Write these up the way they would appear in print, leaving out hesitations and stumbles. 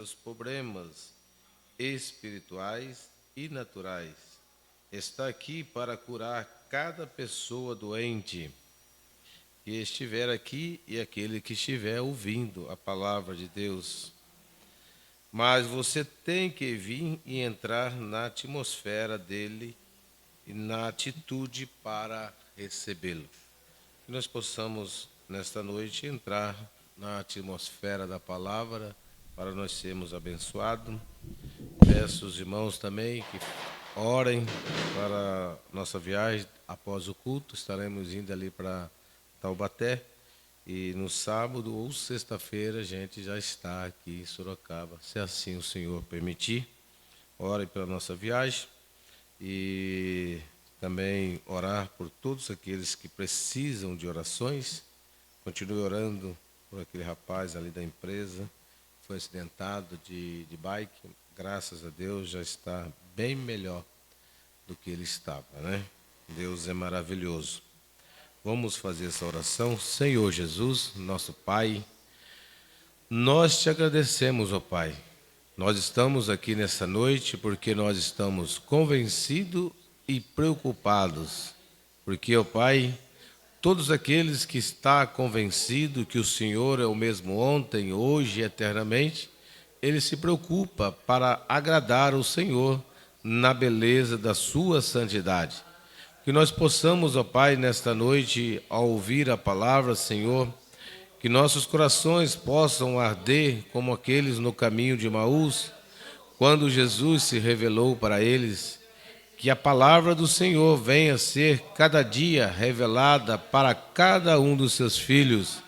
Os problemas espirituais e naturais. Está aqui para curar cada pessoa doente que estiver aqui e aquele que estiver ouvindo a palavra de Deus. Mas você tem que vir e entrar na atmosfera dele e na atitude para recebê-lo. Que nós possamos, nesta noite, entrar na atmosfera da palavra para nós sermos abençoados. Peço aos irmãos também que orem para nossa viagem após o culto. Estaremos indo ali para Taubaté e no sábado ou sexta-feira a gente já está aqui em Sorocaba, se assim o Senhor permitir. Orem pela nossa viagem e também orar por todos aqueles que precisam de orações. Continue orando por aquele rapaz ali da empresa que foi acidentado de bike. Graças a Deus já está bem melhor do que ele estava, né? Deus é maravilhoso. Vamos fazer essa oração. Senhor Jesus, nosso Pai, nós te agradecemos, ó Pai. Nós estamos aqui nessa noite porque nós estamos convencidos e preocupados. Porque, ó Pai, todos aqueles que estão convencidos que o Senhor é o mesmo ontem, hoje e eternamente, ele se preocupa para agradar o Senhor na beleza da sua santidade. Que nós possamos, ó Pai, nesta noite, ao ouvir a palavra, Senhor, que nossos corações possam arder como aqueles no caminho de Emaús, quando Jesus se revelou para eles. Que a palavra do Senhor venha ser cada dia revelada para cada um dos seus filhos,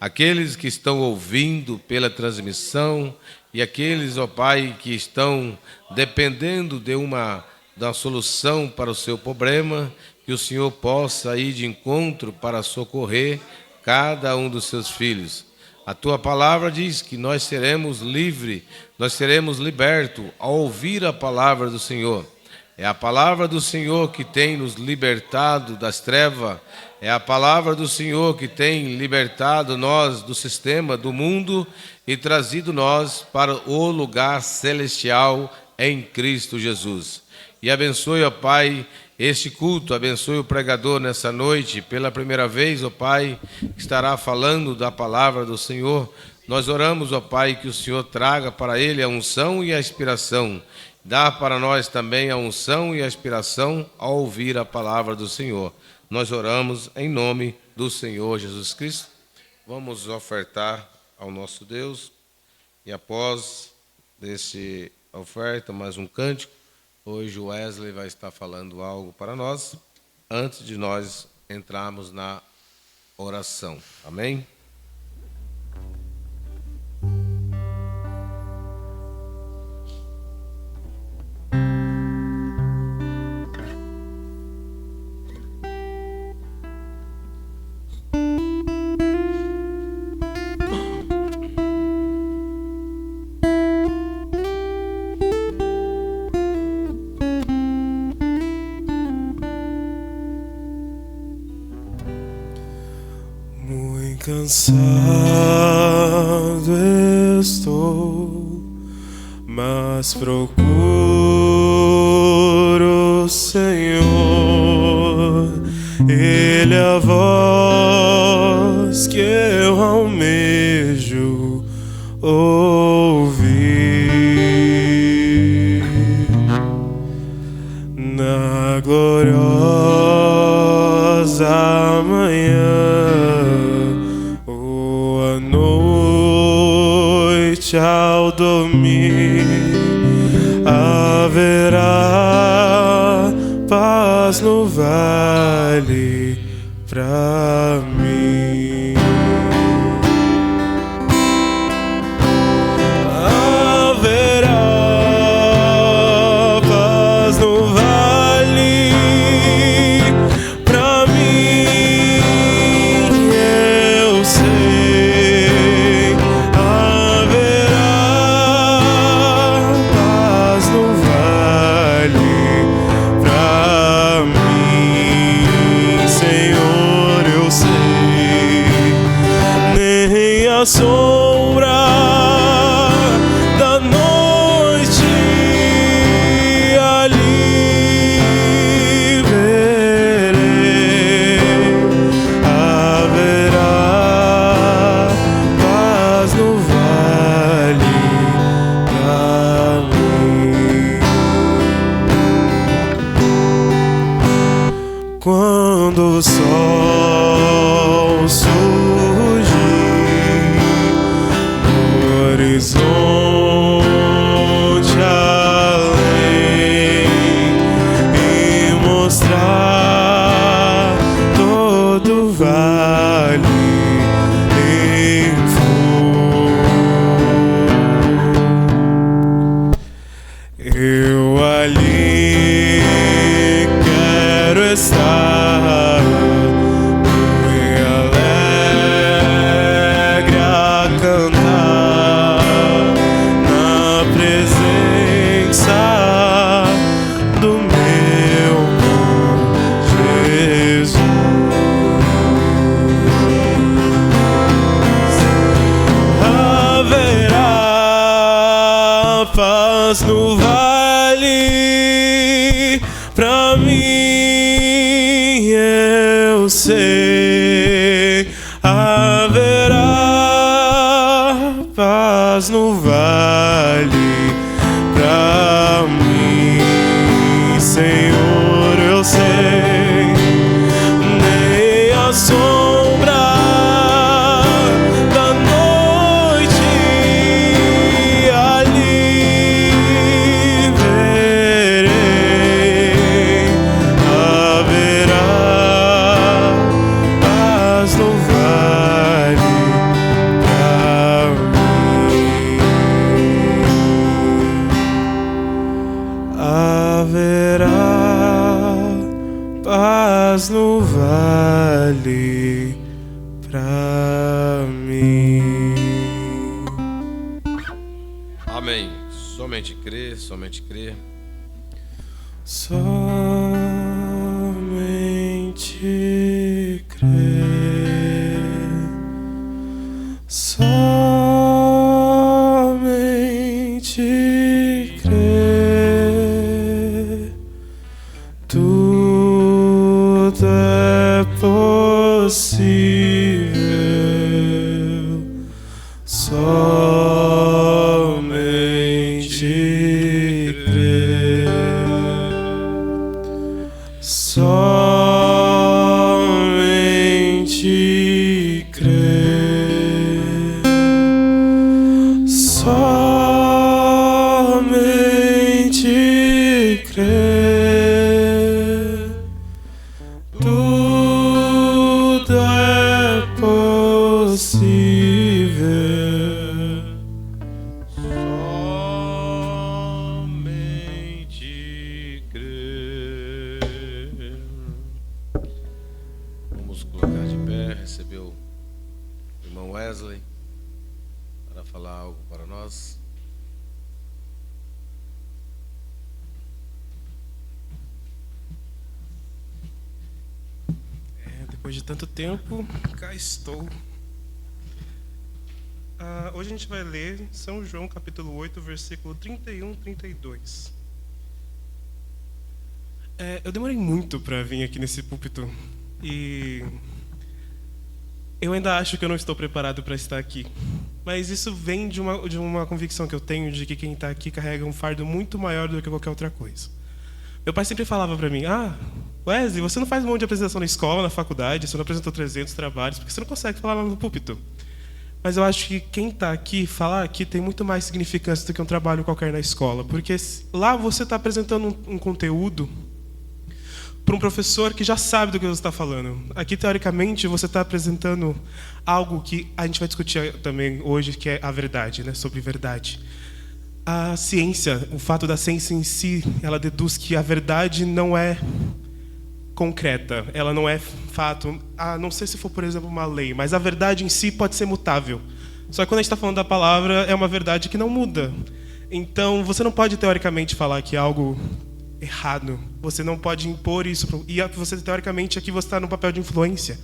aqueles que estão ouvindo pela transmissão e aqueles, ó Pai, que estão dependendo de uma solução para o seu problema, que o Senhor possa ir de encontro para socorrer cada um dos seus filhos. A tua palavra diz que nós seremos livres, nós seremos libertos ao ouvir a palavra do Senhor. É a palavra do Senhor que tem nos libertado das trevas, é a palavra do Senhor que tem libertado nós do sistema, do mundo e trazido nós para o lugar celestial em Cristo Jesus. E abençoe, ó Pai, este culto, abençoe o pregador nessa noite, pela primeira vez, ó Pai, que estará falando da palavra do Senhor. Nós oramos, ó Pai, que o Senhor traga para ele a unção e a inspiração. Dá para nós também a unção e a inspiração ao ouvir a palavra do Senhor. Nós oramos em nome do Senhor Jesus Cristo. Vamos ofertar ao nosso Deus. E após desse oferta, mais um cântico, hoje o Wesley vai estar falando algo para nós, antes de nós entrarmos na oração. Amém? Cansado estou, mas procuro o Senhor. Ele é a voz que eu almejo ouvir na gloriosa manhã. Ao dormir haverá paz no vale pra mim. Haverá paz no vale pra mim, eu sei. Paz no vale pra mim, Senhor, eu sei. presença do meu bom Jesus. Haverá paz no vale, pra mim eu sei. Haverá paz no vale, pra mim, Senhor, eu sei. Nem a sombra da noite ali verei. Haverá paz no vale pra mim. Haverá paz no vale pra mim. Amém. Somente crer, somente crer. Somente crer, somente crer, tudo é possível. Somente crer, somente crer, somente crer, tudo é possível. Somente crer. Vamos colocar de pé, receber o irmão Wesley para falar algo para nós. Depois de tanto tempo, cá estou. Hoje a gente vai ler São João capítulo 8, versículo 31 e 32. Eu demorei muito para vir aqui nesse púlpito e eu ainda acho que eu não estou preparado para estar aqui. Mas isso vem de uma convicção que eu tenho de que quem está aqui carrega um fardo muito maior do que qualquer outra coisa. Meu pai sempre falava para mim: Wesley, você não faz um monte de apresentação na escola, na faculdade, você não apresentou 300 trabalhos, porque você não consegue falar lá no púlpito. Mas eu acho que quem está aqui, falar aqui, tem muito mais significância do que um trabalho qualquer na escola. Porque lá você está apresentando um conteúdo para um professor que já sabe do que você está falando. Aqui, teoricamente, você está apresentando algo que a gente vai discutir também hoje, que é a verdade, né? Sobre verdade. A ciência, o fato da ciência em si, ela deduz que a verdade não é concreta, ela não é fato, a não ser se for, por exemplo, uma lei, mas a verdade em si pode ser mutável. Só que quando a gente está falando da palavra, é uma verdade que não muda. Então, você não pode, teoricamente, falar que é algo errado. Você não pode impor isso. E você, teoricamente, aqui você está no papel de influência.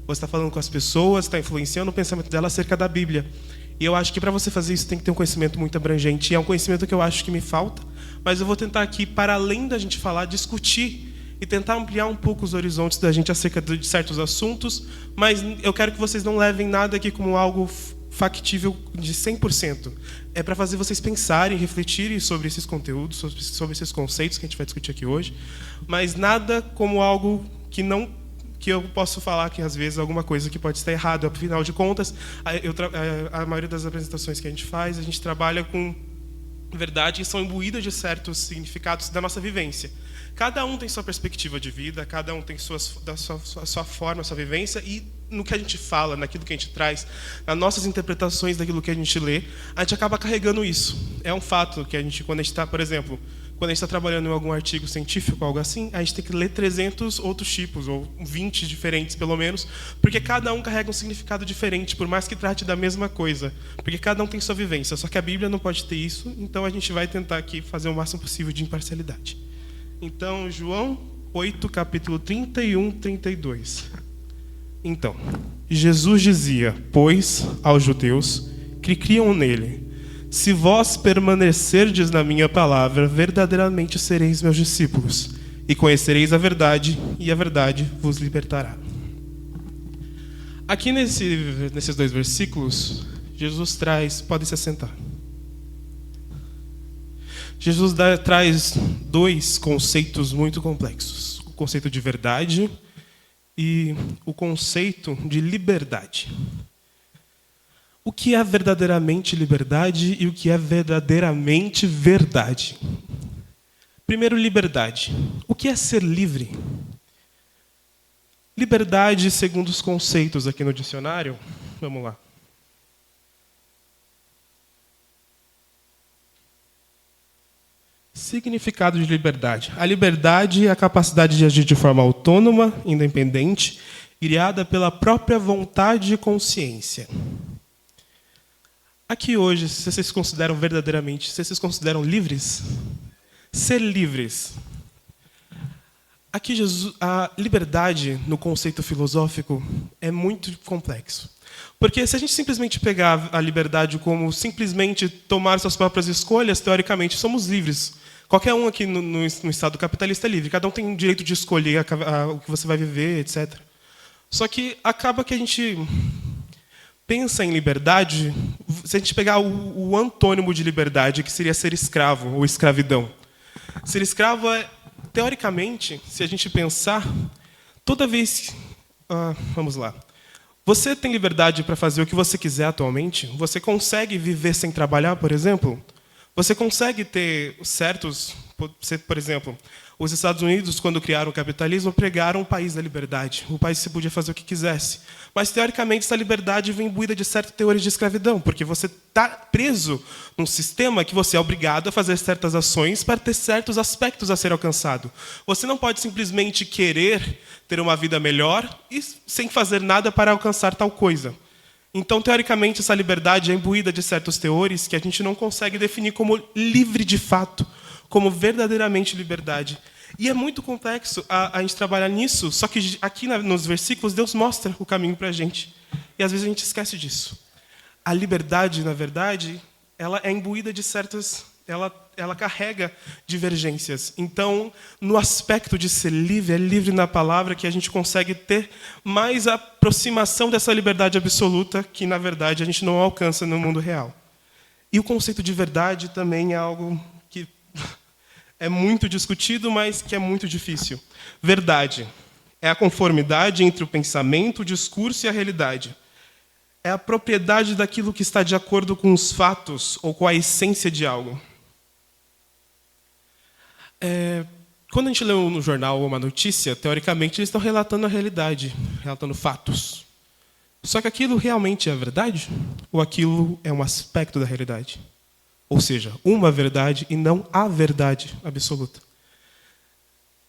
Você está falando com as pessoas, está influenciando o pensamento delas acerca da Bíblia. E eu acho que para você fazer isso tem que ter um conhecimento muito abrangente. E é um conhecimento que eu acho que me falta. Mas eu vou tentar aqui, para além da gente falar, discutir e tentar ampliar um pouco os horizontes da gente acerca de certos assuntos. Mas eu quero que vocês não levem nada aqui como algo factível de 100%. É para fazer vocês pensarem, refletirem sobre esses conteúdos, sobre esses conceitos que a gente vai discutir aqui hoje. Mas nada como algo que eu posso falar que às vezes alguma coisa que pode estar errado. Afinal de contas, a maioria das apresentações que a gente trabalha com verdade e são imbuídas de certos significados da nossa vivência. Cada um tem sua perspectiva de vida, cada um tem sua forma, sua vivência, e no que a gente fala, naquilo que a gente traz, nas nossas interpretações daquilo que a gente lê, a gente acaba carregando isso. É um fato que quando a gente está, por exemplo, quando a gente está trabalhando em algum artigo científico, algo assim, a gente tem que ler 300 outros tipos, ou 20 diferentes, pelo menos, porque cada um carrega um significado diferente, por mais que trate da mesma coisa, porque cada um tem sua vivência. Só que a Bíblia não pode ter isso, então a gente vai tentar aqui fazer o máximo possível de imparcialidade. Então, João 8, capítulo 31, 32. Então, Jesus dizia, pois, aos judeus que criam nele: se vós permanecerdes na minha palavra, verdadeiramente sereis meus discípulos, e conhecereis a verdade, e a verdade vos libertará. Aqui nesses 2 versículos, Jesus traz... Podem se assentar. Jesus traz 2 conceitos muito complexos. O conceito de verdade e o conceito de liberdade. O que é verdadeiramente liberdade e o que é verdadeiramente verdade? Primeiro, liberdade. O que é ser livre? Liberdade, segundo os conceitos aqui no dicionário, vamos lá. Significado de liberdade. A liberdade é a capacidade de agir de forma autônoma, independente, guiada pela própria vontade e consciência. Aqui hoje, se vocês consideram verdadeiramente, se vocês consideram livres, ser livres. Aqui a liberdade, no conceito filosófico, é muito complexo. Porque se a gente simplesmente pegar a liberdade como simplesmente tomar suas próprias escolhas, teoricamente somos livres. Qualquer um aqui no Estado capitalista é livre. Cada um tem o direito de escolher o que você vai viver, etc. Só que acaba que a gente pensa em liberdade, se a gente pegar o antônimo de liberdade, que seria ser escravo ou escravidão. Ser escravo é, teoricamente, se a gente pensar, toda vez... vamos lá. Você tem liberdade para fazer o que você quiser atualmente? Você consegue viver sem trabalhar, por exemplo? Você consegue ter certos... Por exemplo, os Estados Unidos, quando criaram o capitalismo, pregaram o país da liberdade. O país se podia fazer o que quisesse. Mas, teoricamente, essa liberdade vem imbuída de certas teorias de escravidão, porque você está preso num sistema que você é obrigado a fazer certas ações para ter certos aspectos a ser alcançado. Você não pode simplesmente querer ter uma vida melhor e sem fazer nada para alcançar tal coisa. Então, teoricamente, essa liberdade é imbuída de certos teores que a gente não consegue definir como livre de fato, como verdadeiramente liberdade. E é muito complexo a gente trabalhar nisso, só que aqui nos versículos Deus mostra o caminho para a gente. E às vezes a gente esquece disso. A liberdade, na verdade, ela é imbuída de certas... Ela carrega divergências. Então, no aspecto de ser livre, é livre na palavra que a gente consegue ter mais aproximação dessa liberdade absoluta que, na verdade, a gente não alcança no mundo real. E o conceito de verdade também é algo que é muito discutido, mas que é muito difícil. Verdade é a conformidade entre o pensamento, o discurso e a realidade. É a propriedade daquilo que está de acordo com os fatos ou com a essência de algo. Quando a gente lê no jornal uma notícia, teoricamente eles estão relatando a realidade, relatando fatos. Só que aquilo realmente é a verdade? Ou aquilo é um aspecto da realidade? Ou seja, uma verdade e não a verdade absoluta.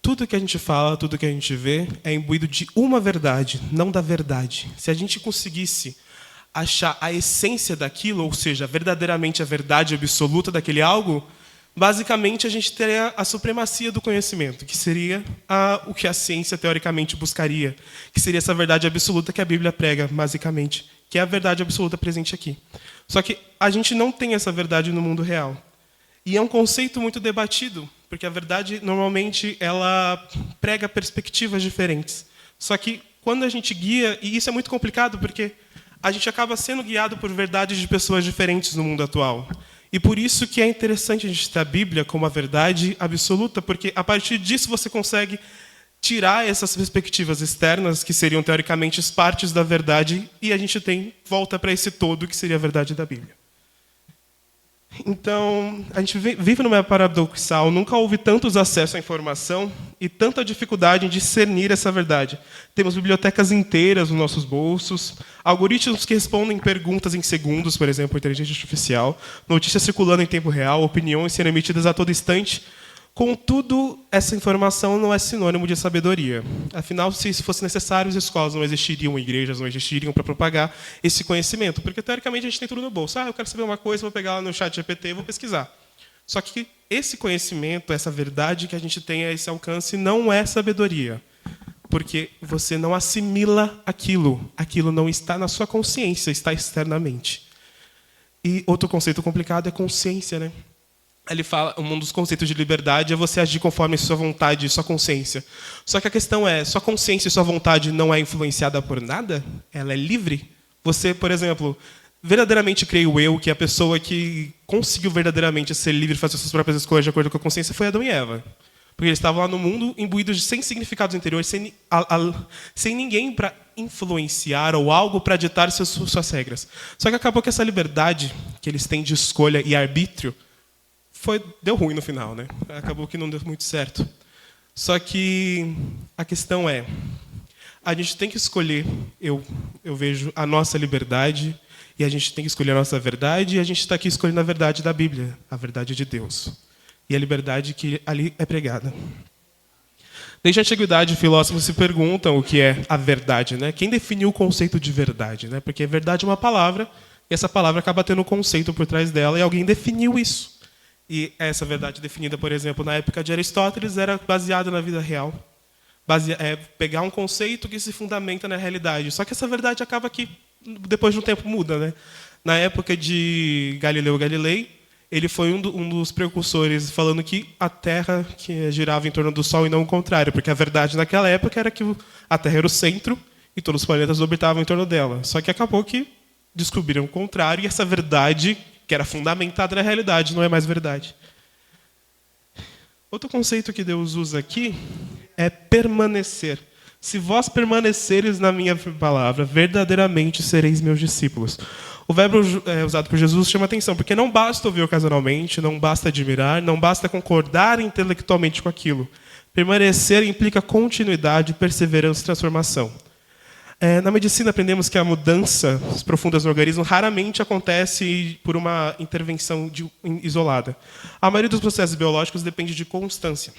Tudo que a gente fala, tudo que a gente vê é imbuído de uma verdade, não da verdade. Se a gente conseguisse achar a essência daquilo, ou seja, verdadeiramente a verdade absoluta daquele algo, basicamente a gente teria a supremacia do conhecimento, que seria o que a ciência teoricamente buscaria, que seria essa verdade absoluta que a Bíblia prega, basicamente, que é a verdade absoluta presente aqui. Só que a gente não tem essa verdade no mundo real. E é um conceito muito debatido, porque a verdade, normalmente, ela prega perspectivas diferentes. Só que quando a gente guia, e isso é muito complicado, porque a gente acaba sendo guiado por verdades de pessoas diferentes no mundo atual. E por isso que é interessante a gente ter a Bíblia como a verdade absoluta, porque a partir disso você consegue tirar essas perspectivas externas, que seriam teoricamente as partes da verdade, e a gente volta para esse todo, que seria a verdade da Bíblia. Então, a gente vive numa era paradoxal, nunca houve tantos acessos à informação e tanta dificuldade em discernir essa verdade. Temos bibliotecas inteiras nos nossos bolsos, algoritmos que respondem perguntas em segundos, por exemplo, inteligência artificial, notícias circulando em tempo real, opiniões sendo emitidas a todo instante. Contudo, essa informação não é sinônimo de sabedoria. Afinal, se isso fosse necessário, as escolas não existiriam, igrejas não existiriam para propagar esse conhecimento. Porque, teoricamente, a gente tem tudo no bolso. Eu quero saber uma coisa, vou pegar lá no chat GPT e vou pesquisar. Só que esse conhecimento, essa verdade que a gente tem a esse alcance, não é sabedoria. Porque você não assimila aquilo. Aquilo não está na sua consciência, está externamente. E outro conceito complicado é consciência, né? Ele fala, um dos conceitos de liberdade é você agir conforme sua vontade e sua consciência. Só que a questão é, sua consciência e sua vontade não é influenciada por nada? Ela é livre? Você, por exemplo, verdadeiramente creio eu que a pessoa que conseguiu verdadeiramente ser livre e fazer suas próprias escolhas de acordo com a consciência foi Adão e Eva. Porque eles estavam lá no mundo imbuídos sem significados interiores, sem ninguém para influenciar ou algo para ditar suas regras. Só que acabou que essa liberdade que eles têm de escolha e arbítrio deu ruim no final, né? Acabou que não deu muito certo. Só que a questão é, a gente tem que escolher, eu vejo a nossa liberdade, e a gente tem que escolher a nossa verdade, e a gente está aqui escolhendo a verdade da Bíblia, a verdade de Deus. E a liberdade que ali é pregada. Desde a antiguidade, filósofos se perguntam o que é a verdade, né? Quem definiu o conceito de verdade, né? Porque verdade é uma palavra, e essa palavra acaba tendo um conceito por trás dela, e alguém definiu isso. E essa verdade definida, por exemplo, na época de Aristóteles, era baseada na vida real. Pegar um conceito que se fundamenta na realidade. Só que essa verdade acaba que, depois de um tempo, muda, né? Na época de Galileu Galilei, ele foi um dos precursores falando que a Terra que girava em torno do Sol e não o contrário, porque a verdade naquela época era que a Terra era o centro e todos os planetas orbitavam em torno dela. Só que acabou que descobriram o contrário e essa verdade, que era fundamentada na realidade, não é mais verdade. Outro conceito que Deus usa aqui é permanecer. Se vós permaneceres na minha palavra, verdadeiramente sereis meus discípulos. O verbo usado por Jesus chama atenção, porque não basta ouvir ocasionalmente, não basta admirar, não basta concordar intelectualmente com aquilo. Permanecer implica continuidade, perseverança e transformação. Na medicina aprendemos que a mudança profundas no organismo raramente acontece por uma intervenção isolada. A maioria dos processos biológicos depende de constância.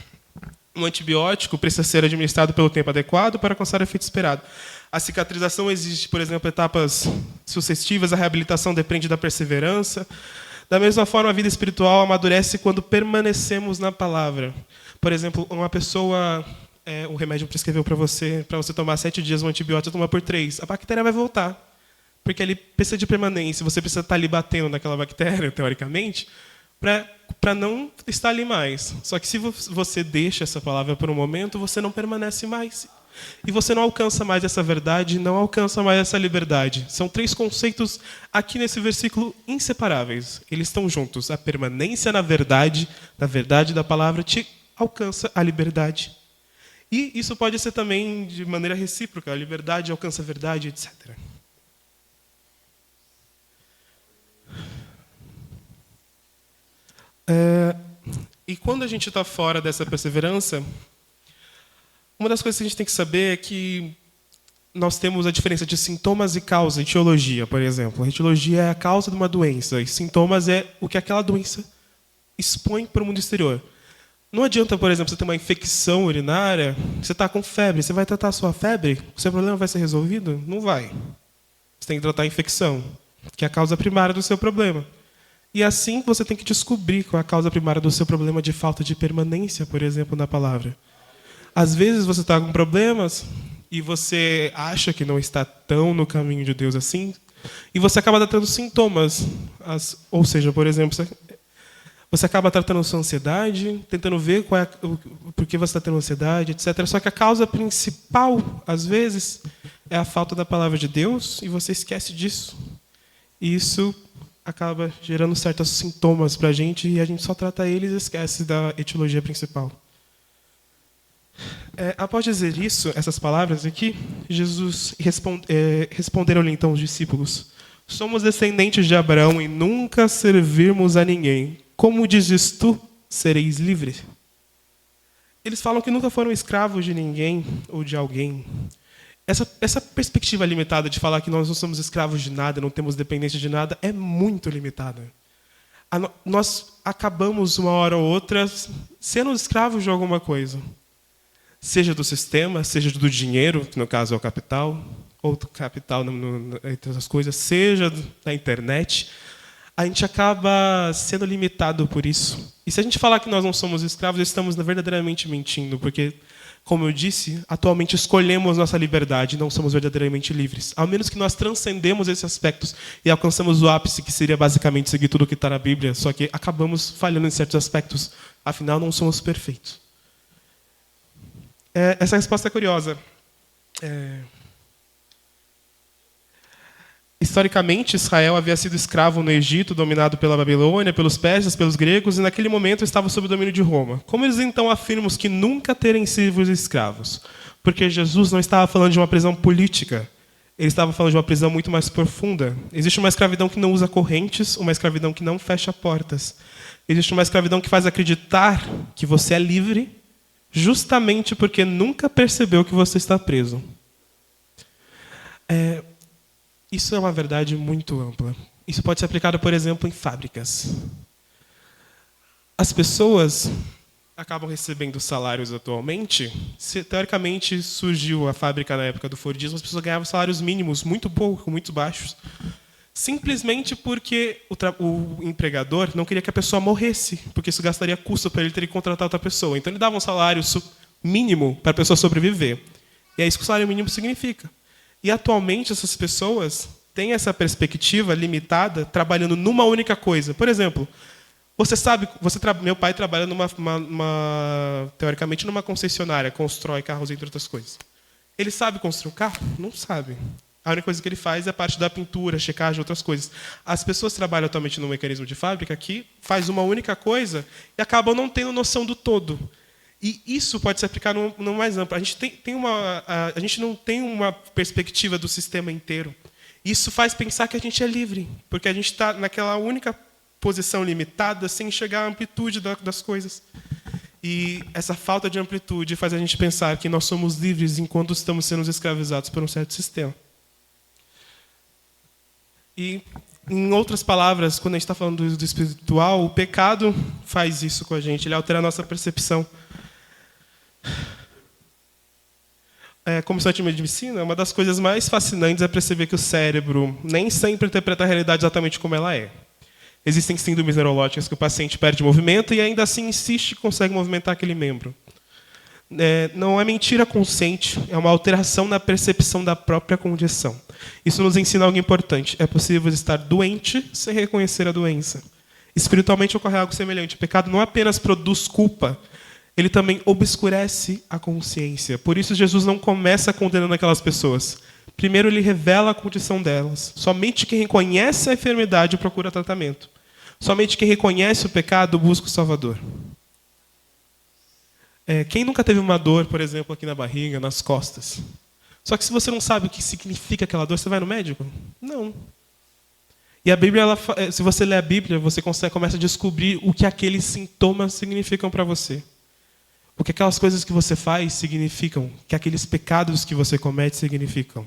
Um antibiótico precisa ser administrado pelo tempo adequado para alcançar o efeito esperado. A cicatrização exige, por exemplo, etapas sucessivas, a reabilitação depende da perseverança. Da mesma forma, a vida espiritual amadurece quando permanecemos na palavra. Por exemplo, uma pessoa... o remédio prescreveu para você tomar 7 dias, um antibiótico, toma por 3. A bactéria vai voltar, porque ele precisa de permanência. Você precisa estar ali batendo naquela bactéria, teoricamente, para não estar ali mais. Só que se você deixa essa palavra por um momento, você não permanece mais. E você não alcança mais essa verdade, não alcança mais essa liberdade. São 3 conceitos aqui nesse versículo inseparáveis. Eles estão juntos. A permanência na verdade da palavra te alcança a liberdade. E isso pode ser também de maneira recíproca. A liberdade alcança a verdade, etc. E quando a gente está fora dessa perseverança, uma das coisas que a gente tem que saber é que nós temos a diferença de sintomas e causa, etiologia, por exemplo. A etiologia é a causa de uma doença, e sintomas é o que aquela doença expõe para o mundo exterior. Não adianta, por exemplo, você ter uma infecção urinária, você está com febre, você vai tratar a sua febre, o seu problema vai ser resolvido? Não vai. Você tem que tratar a infecção, que é a causa primária do seu problema. E assim você tem que descobrir qual é a causa primária do seu problema de falta de permanência, por exemplo, na palavra. Às vezes você está com problemas e você acha que não está tão no caminho de Deus assim, e você acaba tratando sintomas. Ou seja, por exemplo, você acaba tratando sua ansiedade, tentando ver por que você está tendo ansiedade, etc. Só que a causa principal, às vezes, é a falta da palavra de Deus, e você esquece disso. E isso acaba gerando certos sintomas para a gente, e a gente só trata eles e esquece da etiologia principal. Após dizer isso, essas palavras aqui, Jesus responderam-lhe então os discípulos: somos descendentes de Abraão e nunca servirmos a ninguém. Como dizes tu, sereis livres? Eles falam que nunca foram escravos de ninguém ou de alguém. Essa perspectiva limitada de falar que nós não somos escravos de nada, não temos dependência de nada, é muito limitada. nós acabamos, uma hora ou outra, sendo escravos de alguma coisa. Seja do sistema, seja do dinheiro, que no caso é o capital, ou do capital entre outras coisas, seja da internet, a gente acaba sendo limitado por isso. E se a gente falar que nós não somos escravos, estamos verdadeiramente mentindo, porque, como eu disse, atualmente escolhemos nossa liberdade, não somos verdadeiramente livres. Ao menos que nós transcendemos esses aspectos e alcançamos o ápice, que seria basicamente seguir tudo o que está na Bíblia, só que acabamos falhando em certos aspectos. Afinal, não somos perfeitos. Essa resposta é curiosa. Historicamente, Israel havia sido escravo no Egito, dominado pela Babilônia, pelos persas, pelos gregos, e naquele momento estava sob o domínio de Roma. Como eles então afirmam que nunca terem sido escravos? Porque Jesus não estava falando de uma prisão política, ele estava falando de uma prisão muito mais profunda. Existe uma escravidão que não usa correntes, uma escravidão que não fecha portas. Existe uma escravidão que faz acreditar que você é livre, justamente porque nunca percebeu que você está preso. Isso é uma verdade muito ampla. Isso pode ser aplicado, por exemplo, em fábricas. As pessoas acabam recebendo salários atualmente. Teoricamente, surgiu a fábrica na época do Fordismo, as pessoas ganhavam salários mínimos muito pouco, muito baixos, simplesmente porque o empregador não queria que a pessoa morresse, porque isso gastaria custo para ele ter que contratar outra pessoa. Então, ele dava um salário mínimo para a pessoa sobreviver. E é isso que o salário mínimo significa. E, atualmente, essas pessoas têm essa perspectiva limitada, trabalhando numa única coisa. Por exemplo, você sabe, meu pai trabalha teoricamente numa concessionária, constrói carros, entre outras coisas. Ele sabe construir um carro? Não sabe. A única coisa que ele faz é a parte da pintura, checagem, outras coisas. As pessoas trabalham atualmente no mecanismo de fábrica que faz uma única coisa e acabam não tendo noção do todo. E isso pode se aplicar no mais amplo. A gente não tem uma perspectiva do sistema inteiro. Isso faz pensar que a gente é livre, porque a gente está naquela única posição limitada, sem enxergar a amplitude das coisas. E essa falta de amplitude faz a gente pensar que nós somos livres enquanto estamos sendo escravizados por um certo sistema. E, em outras palavras, quando a gente está falando do espiritual, o pecado faz isso com a gente, ele altera a nossa percepção. Como estudante de medicina, uma das coisas mais fascinantes é perceber que o cérebro nem sempre interpreta a realidade exatamente como ela é. Existem síndromes neurológicas que o paciente perde movimento e ainda assim insiste e consegue movimentar aquele membro. Não é mentira consciente, é uma alteração na percepção da própria condição. Isso nos ensina algo importante. É possível estar doente sem reconhecer a doença. Espiritualmente ocorre algo semelhante. O pecado não apenas produz culpa, ele também obscurece a consciência. Por isso, Jesus não começa condenando aquelas pessoas. Primeiro, ele revela a condição delas. Somente quem reconhece a enfermidade procura tratamento. Somente quem reconhece o pecado busca o Salvador. Quem nunca teve uma dor, por exemplo, aqui na barriga, nas costas? Só que se você não sabe o que significa aquela dor, você vai no médico? Não. E a Bíblia, se você lê a Bíblia, você começa a descobrir o que aqueles sintomas significam para você. O que aquelas coisas que você faz significam, que aqueles pecados que você comete significam.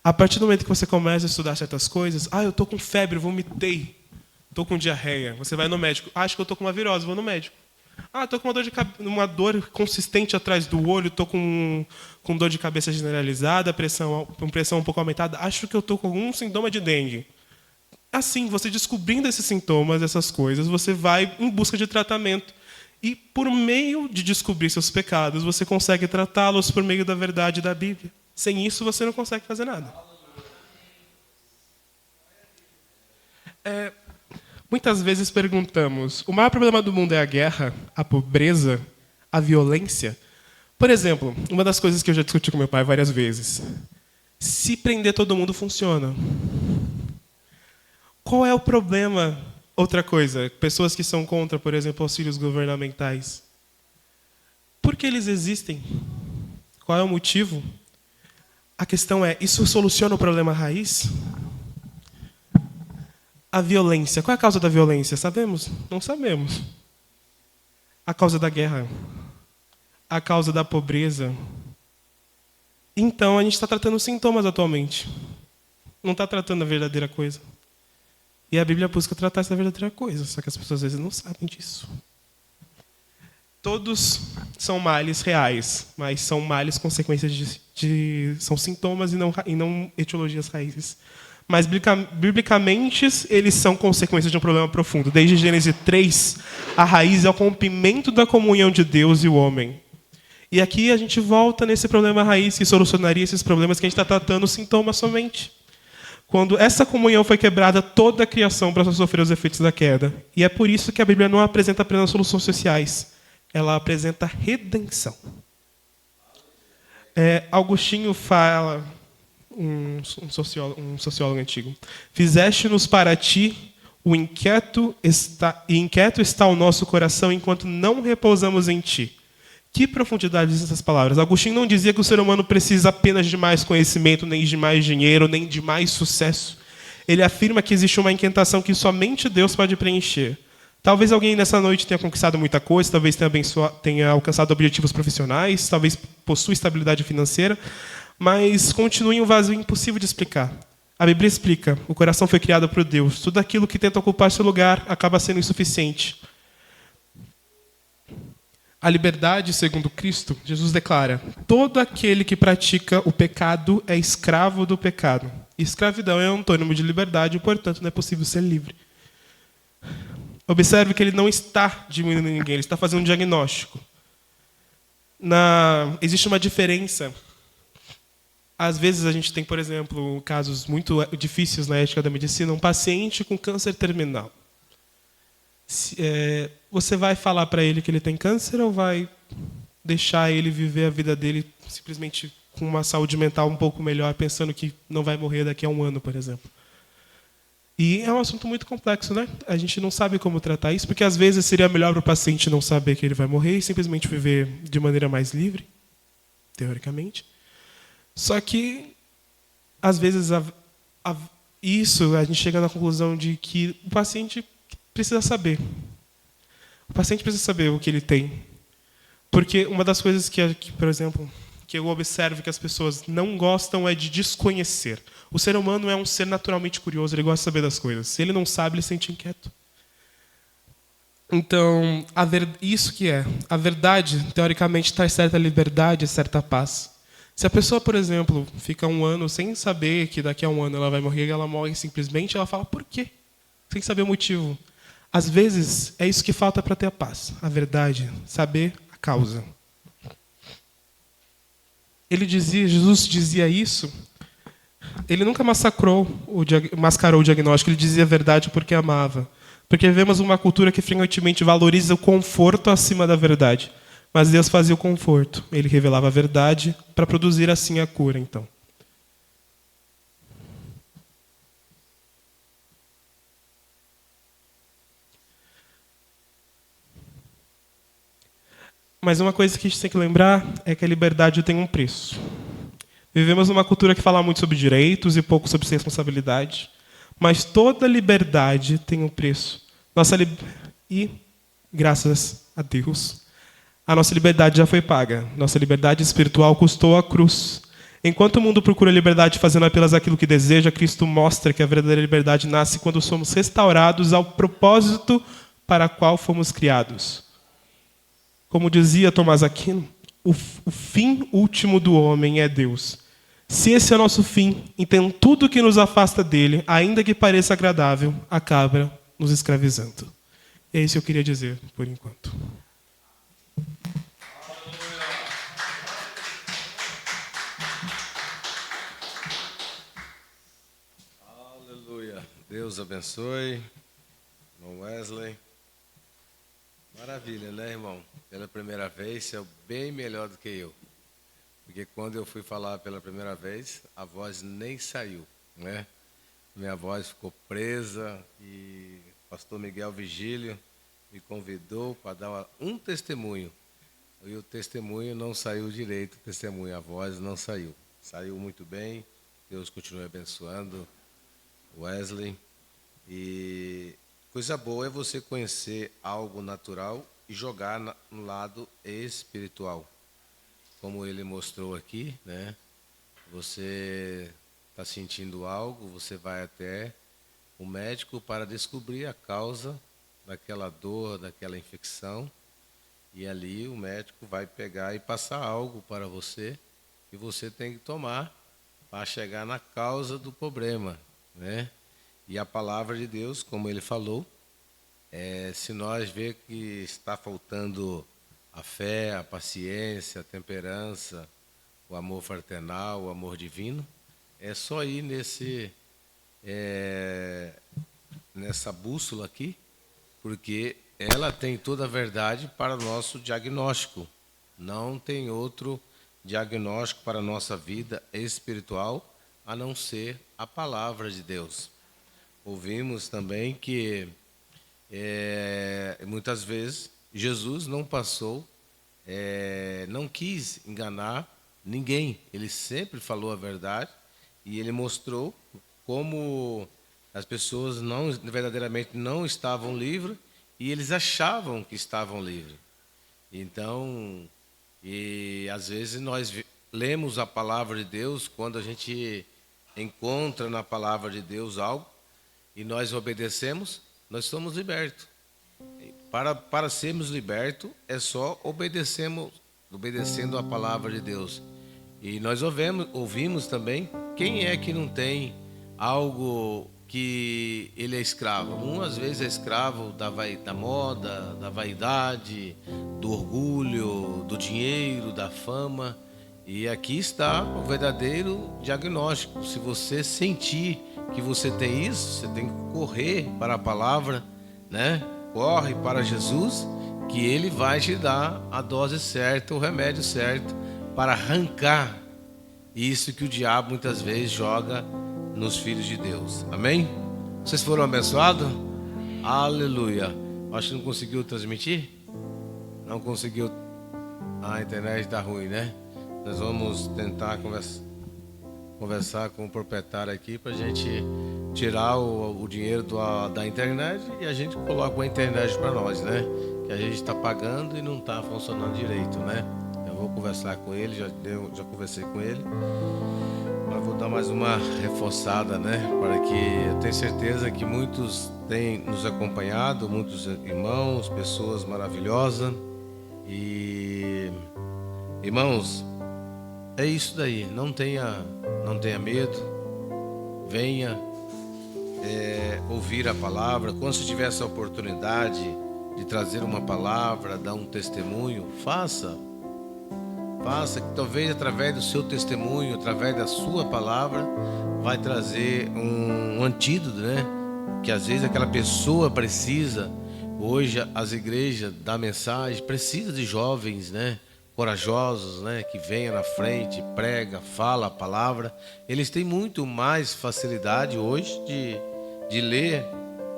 A partir do momento que você começa a estudar certas coisas, eu estou com febre, vomitei, estou com diarreia. Você vai no médico, acho que eu estou com uma virose, vou no médico. Estou com uma dor consistente atrás do olho, estou com dor de cabeça generalizada, pressão um pouco aumentada, acho que eu estou com algum sintoma de dengue. Assim, você descobrindo esses sintomas, essas coisas, você vai em busca de tratamento. E, por meio de descobrir seus pecados, você consegue tratá-los por meio da verdade da Bíblia. Sem isso, você não consegue fazer nada. Muitas vezes perguntamos, o maior problema do mundo é a guerra, a pobreza, a violência? Por exemplo, uma das coisas que eu já discuti com meu pai várias vezes. Se prender todo mundo, funciona. Qual é o problema? Outra coisa, pessoas que são contra, por exemplo, auxílios governamentais. Por que eles existem? Qual é o motivo? A questão é, isso soluciona o problema raiz? A violência. Qual é a causa da violência? Sabemos? Não sabemos. A causa da guerra. A causa da pobreza. Então, a gente está tratando sintomas atualmente. Não está tratando a verdadeira coisa. E a Bíblia busca tratar essa verdadeira coisa, só que as pessoas às vezes não sabem disso. Todos são males reais, mas são males consequências são sintomas e não etiologias raízes. Mas, biblicamente, eles são consequências de um problema profundo. Desde Gênesis 3, a raiz é o rompimento da comunhão de Deus e o homem. E aqui a gente volta nesse problema raiz que solucionaria esses problemas que a gente está tratando sintomas somente. Quando essa comunhão foi quebrada, toda a criação passou a sofrer os efeitos da queda. E é por isso que a Bíblia não apresenta apenas soluções sociais. Ela apresenta redenção. Agostinho fala, um sociólogo antigo, fizeste-nos para ti, inquieto está o nosso coração enquanto não repousamos em ti. Que profundidade dessas palavras. Agostinho não dizia que o ser humano precisa apenas de mais conhecimento, nem de mais dinheiro, nem de mais sucesso. Ele afirma que existe uma inquietação que somente Deus pode preencher. Talvez alguém nessa noite tenha conquistado muita coisa, talvez tenha alcançado objetivos profissionais, talvez possua estabilidade financeira, mas continue em um vazio impossível de explicar. A Bíblia explica, o coração foi criado por Deus. Tudo aquilo que tenta ocupar seu lugar acaba sendo insuficiente. A liberdade, segundo Cristo, Jesus declara, todo aquele que pratica o pecado é escravo do pecado. Escravidão é um antônimo de liberdade e, portanto, não é possível ser livre. Observe que ele não está diminuindo ninguém, ele está fazendo um diagnóstico. Existe uma diferença. Às vezes a gente tem, por exemplo, casos muito difíceis na ética da medicina, um paciente com câncer terminal. Você vai falar para ele que ele tem câncer ou vai deixar ele viver a vida dele simplesmente com uma saúde mental um pouco melhor, pensando que não vai morrer daqui a um ano, por exemplo? E é um assunto muito complexo, né? A gente não sabe como tratar isso, porque às vezes seria melhor para o paciente não saber que ele vai morrer e simplesmente viver de maneira mais livre, teoricamente. Só que, às vezes, a gente chega na conclusão de que o paciente precisa saber. O paciente precisa saber o que ele tem. Porque uma das coisas que, por exemplo, que eu observo que as pessoas não gostam é de desconhecer. O ser humano é um ser naturalmente curioso, ele gosta de saber das coisas. Se ele não sabe, ele se sente inquieto. Então, isso que é. A verdade, teoricamente, traz certa liberdade e certa paz. Se a pessoa, por exemplo, fica um ano sem saber que daqui a um ano ela vai morrer, ela morre simplesmente, ela fala, por quê? Sem saber o motivo. Às vezes, é isso que falta para ter a paz. A verdade, saber a causa. Jesus dizia isso, ele nunca mascarou o diagnóstico, ele dizia a verdade porque amava. Porque vivemos uma cultura que frequentemente valoriza o conforto acima da verdade. Mas Deus fazia o conforto. Ele revelava a verdade para produzir assim a cura, então. Mas uma coisa que a gente tem que lembrar é que a liberdade tem um preço. Vivemos numa cultura que fala muito sobre direitos e pouco sobre responsabilidade. Mas toda liberdade tem um preço. E, graças a Deus, a nossa liberdade já foi paga. Nossa liberdade espiritual custou a cruz. Enquanto o mundo procura liberdade fazendo apenas aquilo que deseja, Cristo mostra que a verdadeira liberdade nasce quando somos restaurados ao propósito para o qual fomos criados. Como dizia Tomás Aquino, o fim último do homem é Deus. Se esse é o nosso fim, então tudo que nos afasta dele, ainda que pareça agradável, acaba nos escravizando. É isso que eu queria dizer, por enquanto. Aleluia. Deus abençoe. Irmão Wesley. Maravilha, né, irmão? Pela primeira vez, você é bem melhor do que eu. Porque quando eu fui falar pela primeira vez, a voz nem saiu, né? Minha voz ficou presa e o pastor Miguel Vigílio me convidou para dar um testemunho. E o testemunho não saiu direito, a voz não saiu. Saiu muito bem, Deus continue abençoando Wesley. E coisa boa é você conhecer algo natural e jogar no lado espiritual. Como ele mostrou aqui, né? Você está sentindo algo, você vai até o médico para descobrir a causa daquela dor, daquela infecção. E ali o médico vai pegar e passar algo para você, e você tem que tomar para chegar na causa do problema, né? E a palavra de Deus, como ele falou, se nós ver que está faltando a fé, a paciência, a temperança, o amor fraternal, o amor divino, é só ir nessa bússola aqui, porque ela tem toda a verdade para o nosso diagnóstico. Não tem outro diagnóstico para a nossa vida espiritual a não ser a palavra de Deus. Ouvimos também que muitas vezes Jesus não quis enganar ninguém. Ele sempre falou a verdade e ele mostrou como as pessoas verdadeiramente não estavam livres e eles achavam que estavam livres. Então, às vezes nós lemos a palavra de Deus, quando a gente encontra na palavra de Deus algo e nós obedecemos, nós somos libertos. Para sermos libertos, é só obedecendo a palavra de Deus. E nós ouvimos também, quem é que não tem algo que ele é escravo? Às vezes é escravo da moda, da vaidade, do orgulho, do dinheiro, da fama. E aqui está o verdadeiro diagnóstico. Se você sentir que você tem isso, você tem que correr para a palavra, né? Corre para Jesus, que Ele vai te dar a dose certa, o remédio certo, para arrancar isso que o diabo muitas vezes joga nos filhos de Deus. Amém? Vocês foram abençoados? Aleluia. Acho que não conseguiu transmitir? Não conseguiu. A internet está ruim, né? Nós vamos tentar conversar com o proprietário aqui para a gente tirar o dinheiro da internet e a gente coloca a internet para nós, né? Que a gente está pagando e não está funcionando direito, né? Eu vou conversar com ele, já conversei com ele. Mas vou dar mais uma reforçada, né? Para que eu tenho certeza que muitos têm nos acompanhado, muitos irmãos, pessoas maravilhosas. E irmãos, é isso daí. Não tenha medo. Venha ouvir a palavra. Quando você tiver essa oportunidade de trazer uma palavra, dar um testemunho, faça, que talvez através do seu testemunho, através da sua palavra, vai trazer um antídoto, né? Que às vezes aquela pessoa precisa. Hoje as igrejas da mensagem precisam de jovens, né? Corajosos, né? Que venham na frente, prega, fala a palavra. Eles têm muito mais facilidade hoje de ler,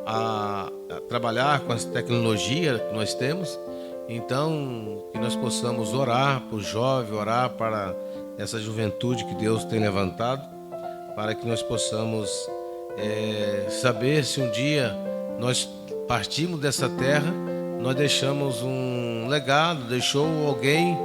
a trabalhar com as tecnologias que nós temos. Então, que nós possamos orar por jovem, orar para essa juventude que Deus tem levantado, para que nós possamos saber se um dia nós partimos dessa terra, nós deixamos um legado, deixou alguém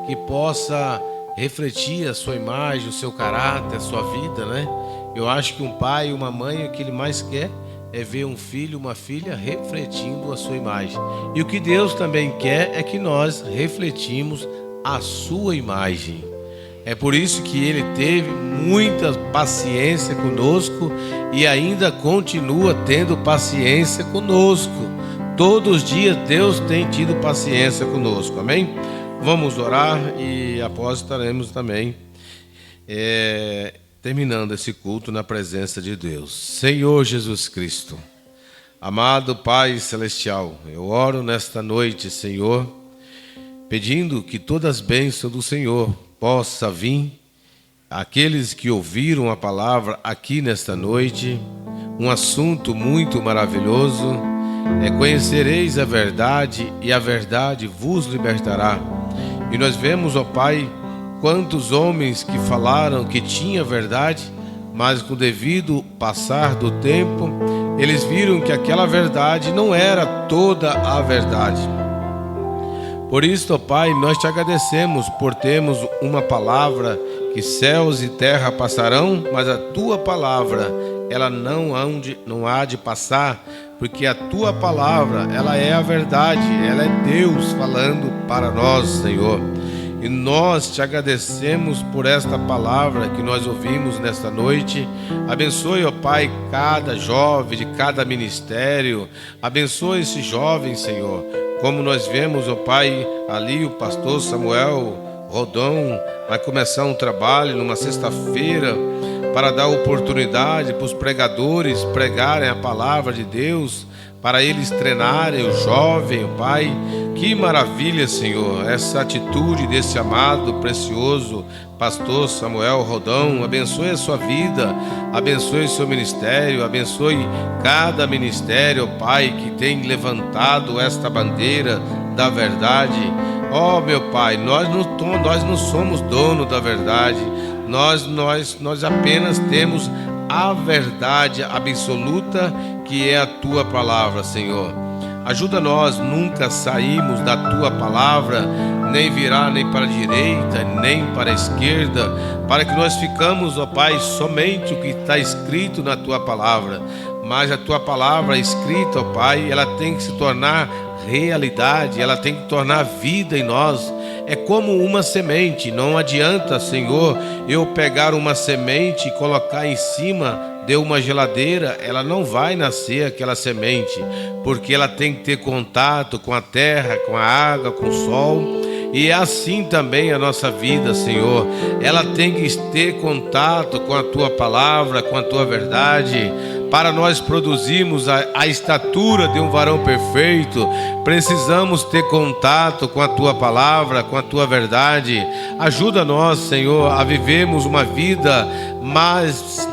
que possa refletir a sua imagem, o seu caráter, a sua vida, né? Eu acho que um pai e uma mãe, o que ele mais quer é ver um filho, uma filha refletindo a sua imagem. E o que Deus também quer é que nós refletimos a sua imagem. É por isso que Ele teve muita paciência conosco e ainda continua tendo paciência conosco. Todos os dias Deus tem tido paciência conosco, amém? Vamos orar e após estaremos também terminando esse culto na presença de Deus. Senhor Jesus Cristo, amado Pai Celestial, eu oro nesta noite, Senhor, pedindo que todas as bênçãos do Senhor possa vir àqueles que ouviram a palavra aqui nesta noite. Um assunto muito maravilhoso é: conhecereis a verdade e a verdade vos libertará. E nós vemos, ó Pai, quantos homens que falaram que tinha verdade, mas com o devido passar do tempo, eles viram que aquela verdade não era toda a verdade. Por isso, ó Pai, nós te agradecemos por termos uma palavra que céus e terra passarão, mas a tua palavra, ela não há de passar, porque a tua palavra, ela é a verdade, ela é Deus falando para nós, Senhor. E nós te agradecemos por esta palavra que nós ouvimos nesta noite. Abençoe, ó Pai, cada jovem de cada ministério. Abençoe esse jovem, Senhor. Como nós vemos, ó Pai, ali o pastor Samuel Rodon vai começar um trabalho numa sexta-feira para dar oportunidade para os pregadores pregarem a palavra de Deus, para eles treinarem o jovem, Pai. Que maravilha, Senhor, essa atitude desse amado, precioso pastor Samuel Rodão. Abençoe a sua vida, abençoe o seu ministério, abençoe cada ministério, Pai, que tem levantado esta bandeira da verdade. Ó, meu Pai, nós não somos dono da verdade, nós apenas temos a verdade absoluta, que é a tua palavra, Senhor. Ajuda nós nunca sairmos da tua palavra, nem virar nem para a direita, nem para a esquerda, para que nós ficamos, ó Pai, somente o que está escrito na tua palavra. Mas a tua palavra escrita, ó Pai, ela tem que se tornar realidade, ela tem que tornar vida em nós. É como uma semente. Não adianta, Senhor, eu pegar uma semente e colocar em cima de uma geladeira, ela não vai nascer aquela semente, porque ela tem que ter contato com a terra, com a água, com o sol. E é assim também a nossa vida, Senhor. Ela tem que ter contato com a tua palavra, com a tua verdade. Para nós produzirmos a estatura de um varão perfeito, precisamos ter contato com a tua palavra, com a tua verdade. Ajuda nós, Senhor, a vivermos uma vida mais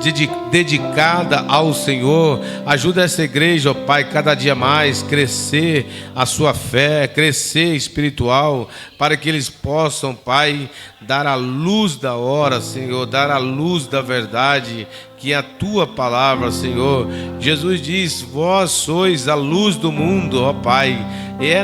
dedicada ao Senhor. Ajuda essa igreja, ó Pai, cada dia mais crescer a sua fé, crescer espiritual, para que eles possam, Pai, dar a luz da hora, Senhor, dar a luz da verdade, que é a tua palavra, Senhor. Jesus diz: vós sois a luz do mundo, ó Pai.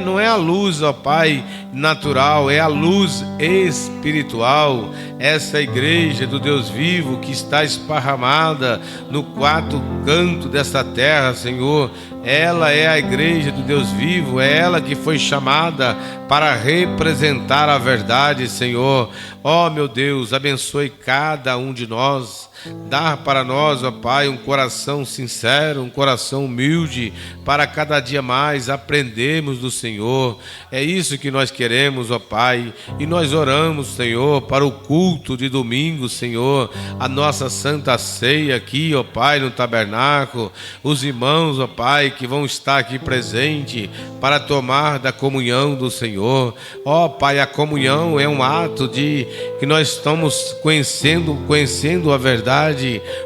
Não é a luz, ó Pai, natural, é a luz espiritual. Essa igreja do Deus vivo que está esparramada no quatro canto desta terra, Senhor, ela é a igreja do Deus vivo, é ela que foi chamada para representar a verdade, Senhor. Ó meu Deus, abençoe cada um de nós. Dá para nós, ó Pai, um coração sincero, um coração humilde, para cada dia mais aprendermos do Senhor. É isso que nós queremos, ó Pai. E nós oramos, Senhor, para o culto de domingo, Senhor, a nossa santa ceia aqui, ó Pai, no tabernáculo. Os irmãos, ó Pai, que vão estar aqui presente para tomar da comunhão do Senhor. Ó Pai, a comunhão é um ato de que nós estamos conhecendo a verdade,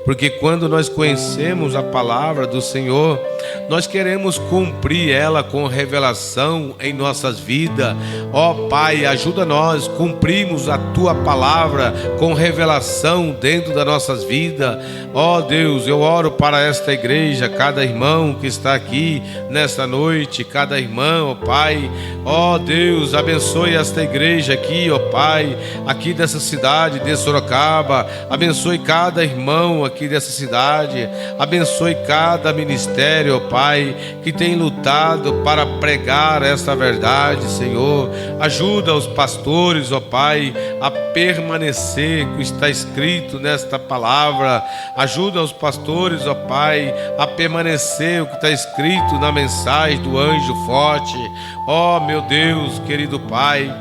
porque quando nós conhecemos a palavra do Senhor, nós queremos cumprir ela com revelação em nossas vidas. Ó Pai, ajuda nós a cumprirmos a tua palavra com revelação dentro das nossas vidas. Ó Deus, eu oro para esta igreja, cada irmão que está aqui nesta noite, cada irmão, ó Pai. Ó Deus, abençoe esta igreja aqui, ó Pai, aqui dessa cidade de Sorocaba. Abençoe cada irmão aqui dessa cidade. Abençoe cada ministério, ó Pai, que tem lutado para pregar esta verdade, Senhor. Ajuda os pastores, ó Pai, a permanecer o que está escrito nesta palavra. Ajuda os pastores, ó Pai, a permanecer o que está escrito na mensagem do anjo forte. Ó meu Deus, querido Pai,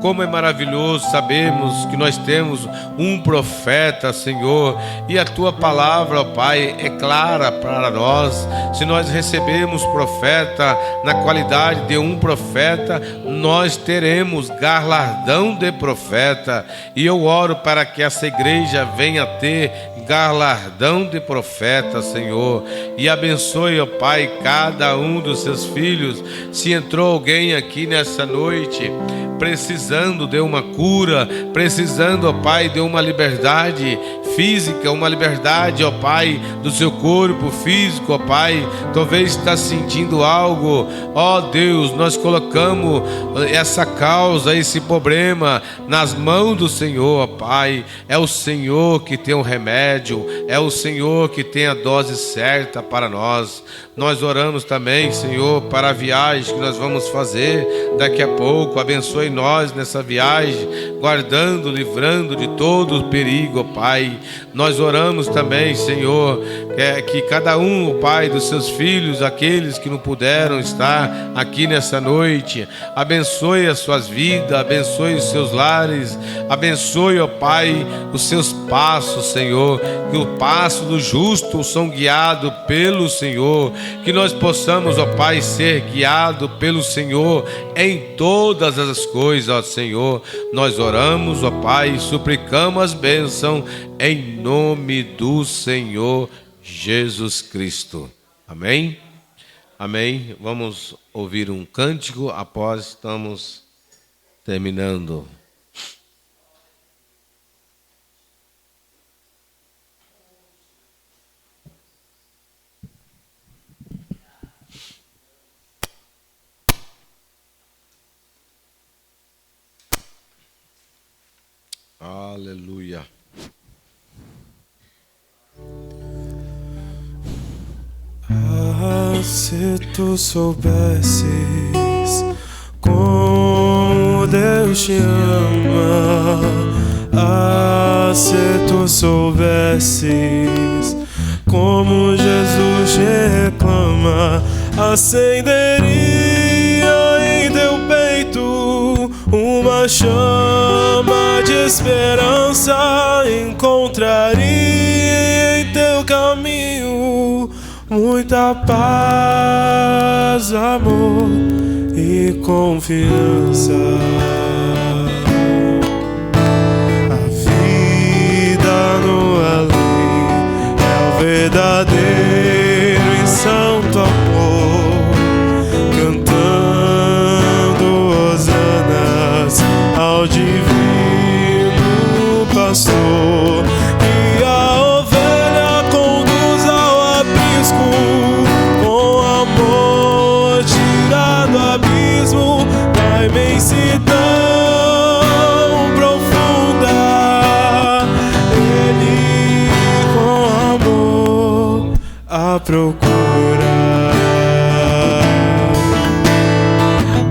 como é maravilhoso sabermos que nós temos um profeta, Senhor, e a tua palavra, ó Pai, é clara para nós. Se nós recebemos profeta na qualidade de um profeta, nós teremos galardão de profeta. E eu oro para que essa igreja venha ter galardão de profeta, Senhor, e abençoe, ó Pai, cada um dos seus filhos. Se entrou alguém aqui nessa noite precisando de uma cura, precisando, ó Pai, de uma liberdade física, uma liberdade, ó Pai, do seu corpo físico, ó Pai, talvez está sentindo algo, ó Deus, nós colocamos essa causa, esse problema nas mãos do Senhor, ó Pai. É o Senhor que tem o remédio, é o Senhor que tem a dose certa para nós. Nós oramos também, Senhor, para a viagem que nós vamos fazer daqui a pouco. Abençoe nós nessa viagem, guardando, livrando de todo o perigo, ó Pai. Nós oramos também, Senhor, que cada um, ó Pai, dos seus filhos, aqueles que não puderam estar aqui nessa noite, abençoe as suas vidas, abençoe os seus lares, abençoe, ó Pai, os seus passos, Senhor, que o passo do justo são guiados pelo Senhor, que nós possamos, ó Pai, ser guiados pelo Senhor em todas as coisas, ó Senhor. Nós oramos, ó Pai, suplicamos as bênçãos em nome do Senhor Jesus Cristo. Amém? Amém. Vamos ouvir um cântico após estamos terminando. Aleluia. Ah, se tu soubesses como Deus te ama, ah, se tu soubesses como Jesus te reclama, acenderia em teu peito uma chama de esperança, encontraria em teu caminho muita paz, amor e confiança. A vida no além é o verdadeiro e santo amor, cantando hosanas ao divino pastor. E a ovelha conduz ao aprisco, com amor tirar do abismo da imensidão profunda. Ele com amor a procura.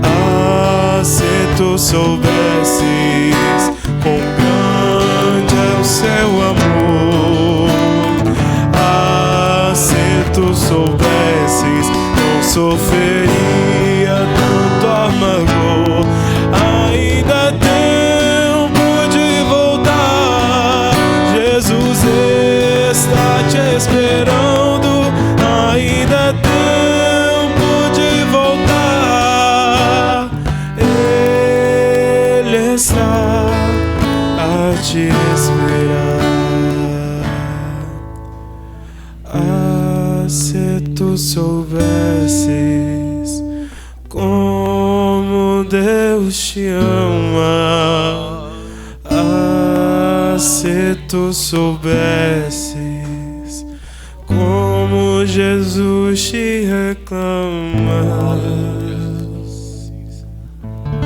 Ah, se tu soubesses quão grande é o seu amor, ah, se tu soubesses, não sofreria tanto amargor. Ainda é tempo de voltar, Jesus está te esperando. Ainda é tempo de voltar, Ele está a te esperar. Ah, se tu soubesses como Deus te ama, ah, se tu soubesses como Jesus te reclama.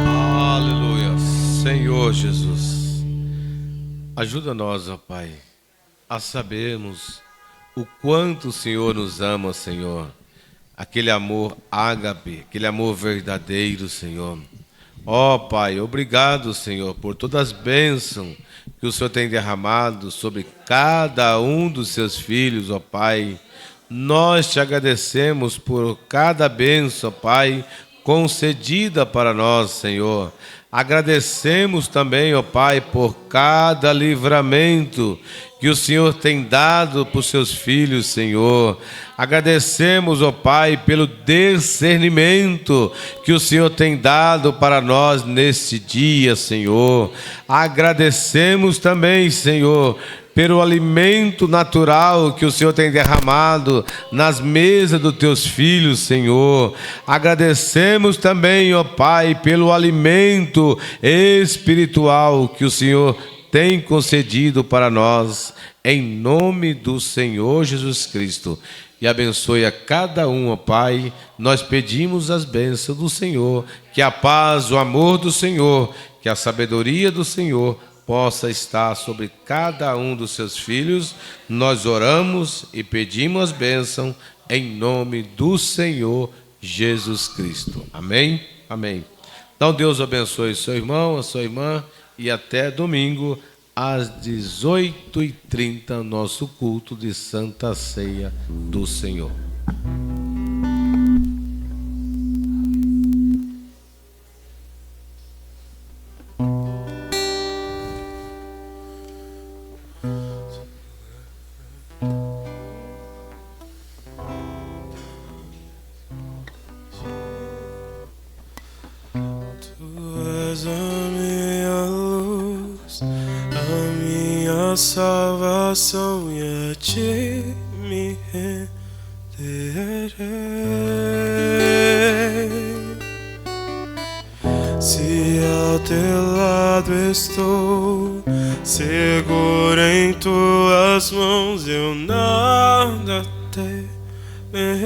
Aleluia. Senhor Jesus, ajuda nós, ó Pai, a sabermos o quanto o Senhor nos ama, Senhor. Aquele amor ágape, aquele amor verdadeiro, Senhor. Ó Pai, obrigado, Senhor, por todas as bênçãos que o Senhor tem derramado sobre cada um dos seus filhos, ó Pai. Nós te agradecemos por cada bênção, Pai, concedida para nós, Senhor. Agradecemos também, ó Pai, por cada livramento que o Senhor tem dado para os seus filhos, Senhor. Agradecemos, ó Pai, pelo discernimento que o Senhor tem dado para nós neste dia, Senhor. Agradecemos também, Senhor, pelo alimento natural que o Senhor tem derramado nas mesas dos teus filhos, Senhor. Agradecemos também, ó Pai, pelo alimento espiritual que o Senhor tem concedido para nós, em nome do Senhor Jesus Cristo. E abençoe a cada um, ó Pai. Nós pedimos as bênçãos do Senhor, que a paz, o amor do Senhor, que a sabedoria do Senhor possa estar sobre cada um dos seus filhos. Nós oramos e pedimos as bênçãos em nome do Senhor Jesus Cristo. Amém? Amém. Então Deus abençoe seu irmão, a sua irmã, e até domingo às 18h30, nosso culto de Santa Ceia do Senhor. Salvação, e a ti me renderei. Se ao teu lado estou, seguro em tuas mãos, eu nada temerei.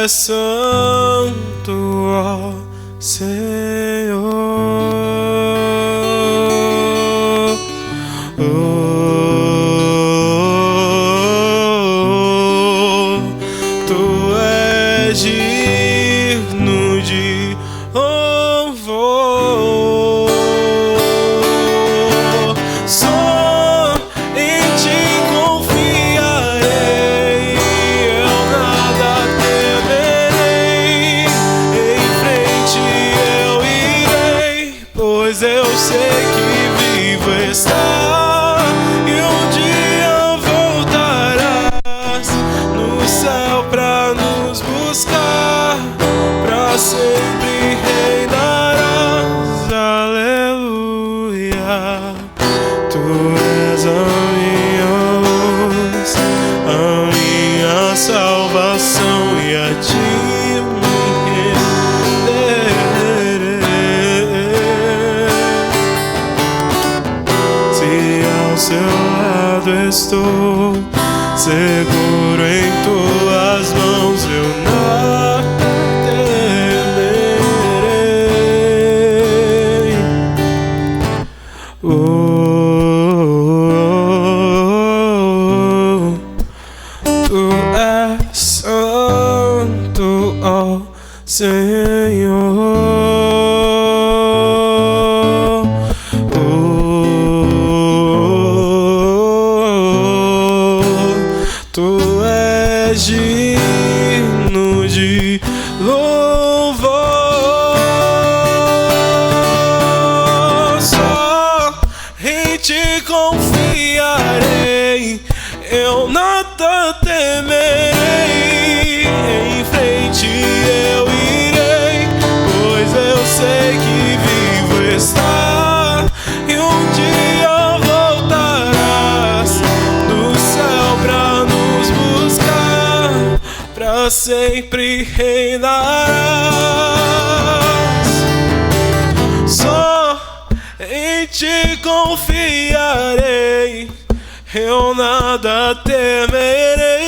Santo, ó Senhor, tu és digno de louvor. Só em ti confiarei, eu nada temerei. Em frente eu irei, pois eu sei que vivo está, e um dia voltarás no céu pra nos buscar, pra sempre reinarás. Aleluia. Tu és a minha luz, a minha salvação, e a ti me renderei. Se ao seu lado estou, seguro em tuas mãos, eu nada temerei. Tu és santo, ó Senhor. Tu és digno de louvor. Só em ti confiarei, eu nada temerei. Em frente eu irei, pois eu sei que vivo está, e um dia voltarás do céu pra nos buscar, pra sempre reinarás. Só em ti confiarei, eu nada temerei.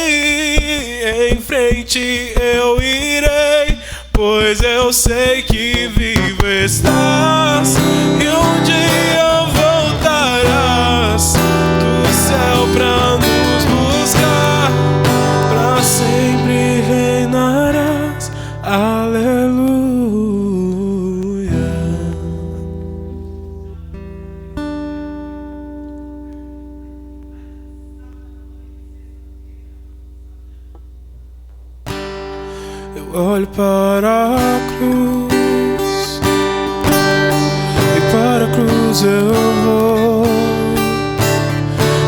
Em frente eu irei, pois eu sei que vivo estás, e um dia voltarás do céu pra nos buscar, pra sempre reinarás. Aleluia. Eu olho para a cruz, e para a cruz eu vou,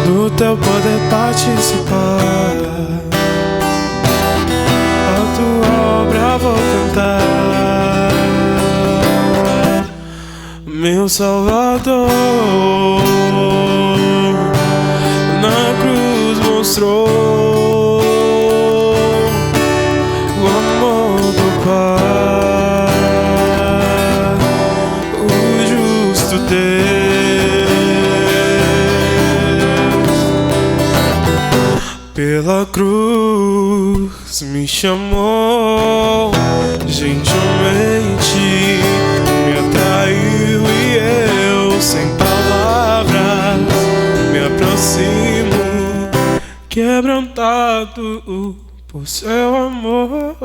do teu poder participar. vou cantar. Meu Salvador na cruz mostrou o amor do Pai, o justo Deus. Pela cruz me chamou gentilmente, me atraiu e eu, sem palavras, me aproximo, quebrantado por seu amor.